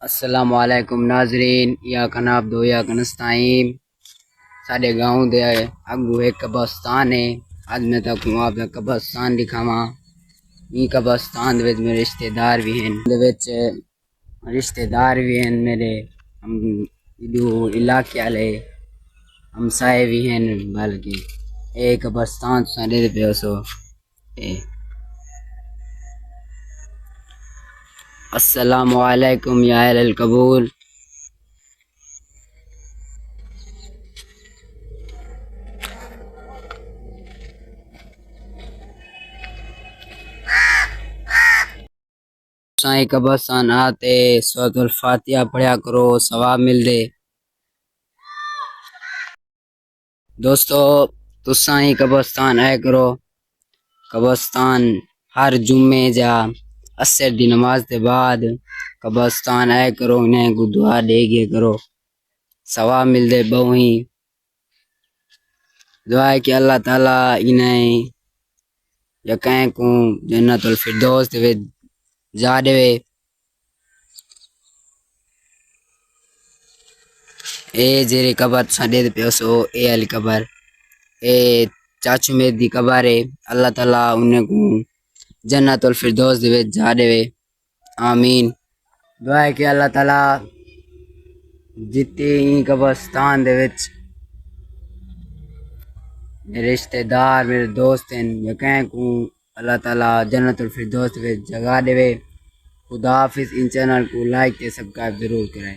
السلام علیکم ناظرین، یا کناب دو یا کنستائیم ساڈے گاؤں دے اگو ایک قبرستان ہے۔ اج میں تک آپ کا قبرستان دکھاواں۔ یہ قبرستان دے وچ میرے رشتہ دار بھی ہیں، میرے ہم ادو علاقے والے ہمسائے بھی ہیں، بلکہ ایک قبرستان ساڈے پیوسو السلام علیکم یا اہل القبول۔ سائیں قبرستان آتے سورۃ الفاتحہ پڑھیا کرو، ثواب مل دے۔ دوستو تساں ہی قبرستان آئے کرو۔ قبرستان ہر جمعے جا عصر دی نماز دے بعد قبرستان آئے کرو، انہیں کو دعا دے گیا کرو، ثواب مل دے۔ بہویں دعا ہے کہ اللہ تعالیٰ انہیں یقین کو جنت الفردوس دے وچ جا دے۔ اے جیری قبر ساڈے تے پیوسو اے علی قبر، اے چاچو میری دی قبر ہے۔ اللہ تعالیٰ انہیں کو جنت الفردوس دے وچ جا دے، آمین۔ دعا ہے کہ اللہ تعالیٰ جتنے قبرستان دے وچ میرے رشتہ دار میرے دوست ہیں، یقین کو اللہ تعالیٰ جنت الفردوس دے وچ جگہ دے۔ خدا حافظ۔ ان چینل کو لائک تے سبسکرائب ضرور کریں۔